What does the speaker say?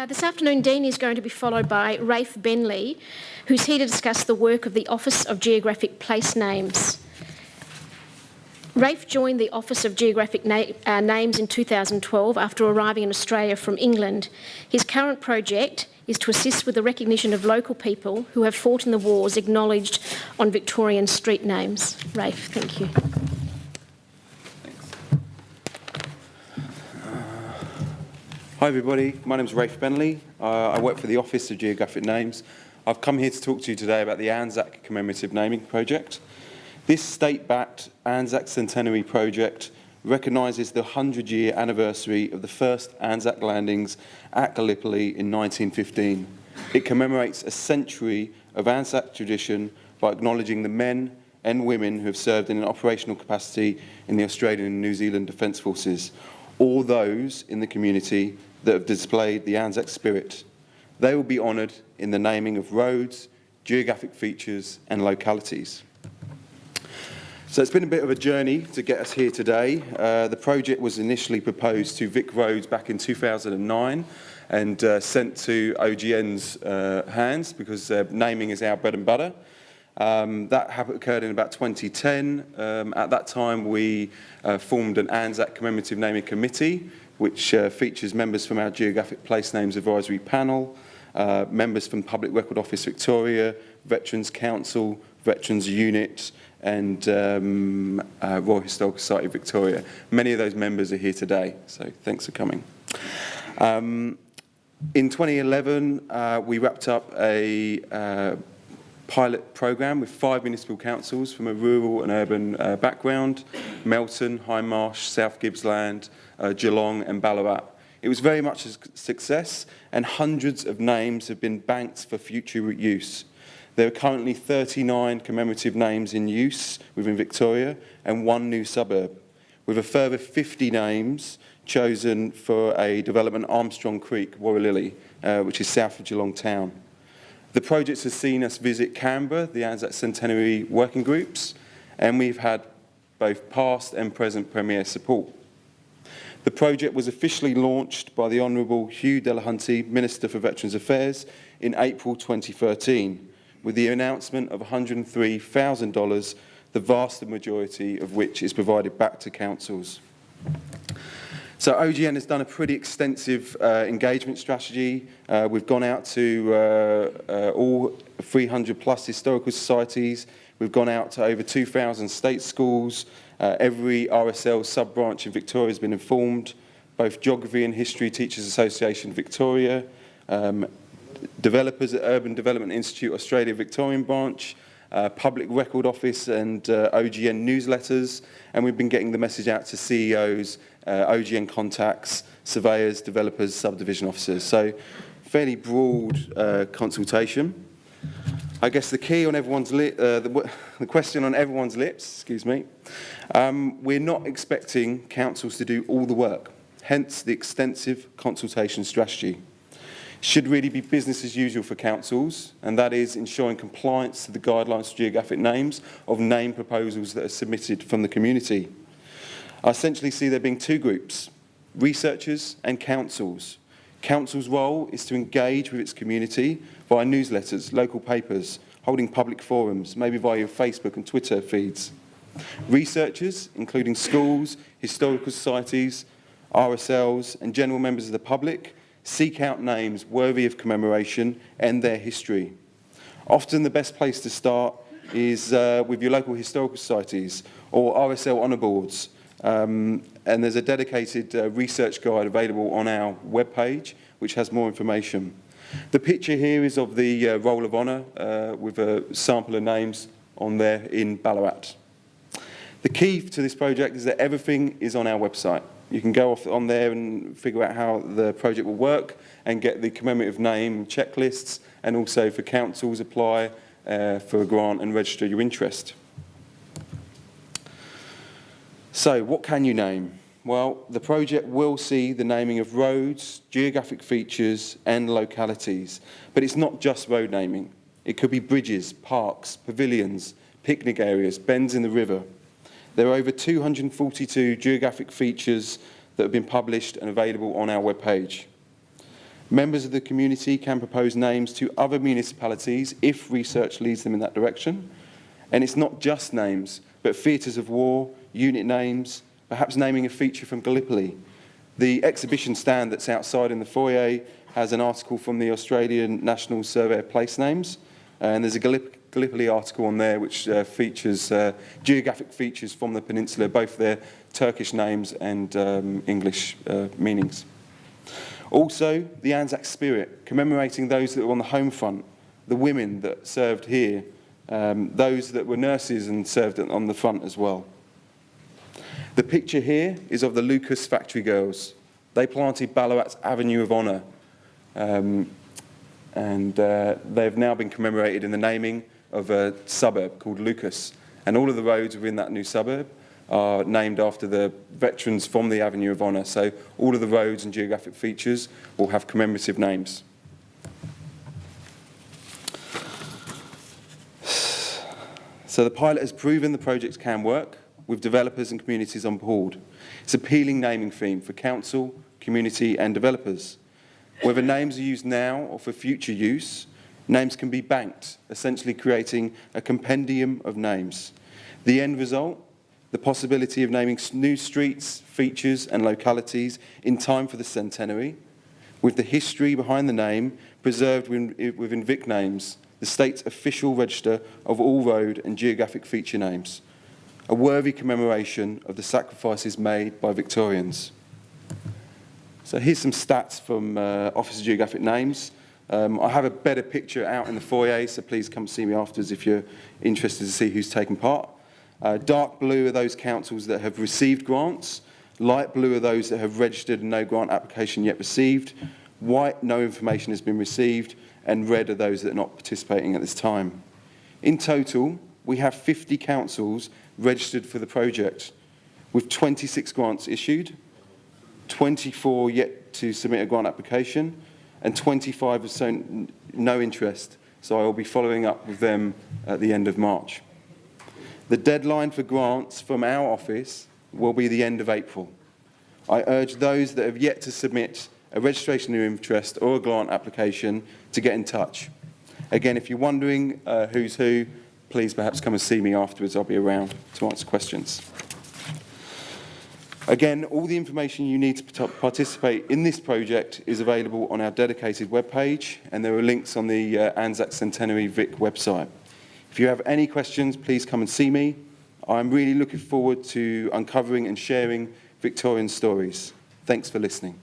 This afternoon, Dean is going to be followed by Rafe Benli, who's here to discuss the work of the Office of Geographic Place Names. Rafe joined the Office of Geographic Names in 2012 after arriving in Australia from England. His current project is to assist with the recognition of local people who have fought in the wars acknowledged on Victorian street names. Rafe, thank you. Hi everybody, my name is Rafe Benli. I work for the Office of Geographic Names. I've come here to talk to you today about the Anzac Commemorative Naming Project. This state-backed Anzac Centenary project recognises the 100-year anniversary of the first Anzac landings at Gallipoli in 1915. It commemorates a century of Anzac tradition by acknowledging the men and women who have served in an operational capacity in the Australian and New Zealand Defence Forces, all those in the community that have displayed the Anzac spirit. They will be honoured in the naming of roads, geographic features and localities. So it's been a bit of a journey to get us here today. The project was initially proposed to Vic Roads back in 2009 and sent to OGN's hands because naming is our bread and butter. That occurred in about 2010. At that time we formed an Anzac Commemorative Naming Committee, which features members from our Geographic Place Names Advisory Panel, members from Public Record Office Victoria, Veterans Council, Veterans Unit and Royal Historical Society Victoria. Many of those members are here today, so thanks for coming. In 2011, we wrapped up a pilot programme with 5 municipal councils from a rural and urban background: Melton, Hindmarsh, South Gippsland, Geelong and Ballarat. It was very much a success and hundreds of names have been banked for future use. There are currently 39 commemorative names in use within Victoria and 1 new suburb, with a further 50 names chosen for a development Armstrong Creek, Warralilly, which is south of Geelong town. The project has seen us visit Canberra, the Anzac Centenary working groups, and we've had both past and present Premier support. The project was officially launched by the Honourable Hugh Delahunty, Minister for Veterans Affairs, in April 2013, with the announcement of $103,000, the vast majority of which is provided back to councils. So OGN has done a pretty extensive engagement strategy. We've gone out to all 300 plus historical societies. We've gone out to over 2,000 state schools. Every RSL sub-branch in Victoria has been informed. Both Geography and History Teachers Association Victoria, developers at Urban Development Institute Australia Victorian branch, Public Record Office and OGN newsletters, and we've been getting the message out to CEOs, OGN contacts, surveyors, developers, subdivision officers. So fairly broad consultation. I guess the key on everyone's the question on everyone's lips, excuse me, we're not expecting councils to do all the work, hence the extensive consultation strategy. Should really be business as usual for councils, and that is ensuring compliance to the guidelines for geographic names of name proposals that are submitted from the community. I essentially see there being 2 groups, researchers and councils. Council's role is to engage with its community via newsletters, local papers, holding public forums, maybe via your Facebook and Twitter feeds. Researchers, including schools, historical societies, RSLs and general members of the public, seek out names worthy of commemoration and their history. Often the best place to start is with your local historical societies or RSL honour boards. And there's a dedicated research guide available on our webpage which has more information. The picture here is of the Roll of Honour with a sample of names on there in Ballarat. The key to this project is that everything is on our website. You can go off on there and figure out how the project will work and get the commemorative name checklists, and also for councils apply for a grant and register your interest. So what can you name? Well, the project will see the naming of roads, geographic features and localities, but it's not just road naming. It could be bridges, parks, pavilions, picnic areas, bends in the river. There are over 242 geographic features that have been published and available on our webpage. Members of the community can propose names to other municipalities if research leads them in that direction. And it's not just names, but theatres of war, unit names, perhaps naming a feature from Gallipoli. The exhibition stand that's outside in the foyer has an article from the Australian National Survey of Place Names, and there's a Gallipoli article on there which features geographic features from the peninsula, both their Turkish names and English meanings. Also, the Anzac spirit, commemorating those that were on the home front, the women that served here, those that were nurses and served on the front as well. The picture here is of the Lucas factory girls. They planted Ballarat's Avenue of Honour, and they've now been commemorated in the naming of a suburb called Lucas. And all of the roads within that new suburb are named after the veterans from the Avenue of Honour. So all of the roads and geographic features will have commemorative names. So the pilot has proven the projects can work with developers and communities on board. It's an appealing naming theme for council, community and developers. Whether names are used now or for future use, names can be banked, essentially creating a compendium of names. The end result, the possibility of naming new streets, features and localities in time for the centenary, with the history behind the name preserved within Vic Names, the state's official register of all road and geographic feature names. A worthy commemoration of the sacrifices made by Victorians. So here's some stats from Office of Geographic Names. I have a better picture out in the foyer, so please come see me afterwards if you're interested to see who's taken part. Dark blue are those councils that have received grants. Light blue are those that have registered and no grant application yet received. White, no information has been received. And red are those that are not participating at this time. In total, we have 50 councils registered for the project, with 26 grants issued, 24 yet to submit a grant application, and 25 have shown no interest, so I will be following up with them at the end of March. The deadline for grants from our office will be the end of April. I urge those that have yet to submit a registration of interest or a grant application to get in touch. Again, if you're wondering who's who, please perhaps come and see me afterwards. I'll be around to answer questions. Again, all the information you need to participate in this project is available on our dedicated webpage, and there are links on the Anzac Centenary Vic website. If you have any questions, please come and see me. I'm really looking forward to uncovering and sharing Victorian stories. Thanks for listening.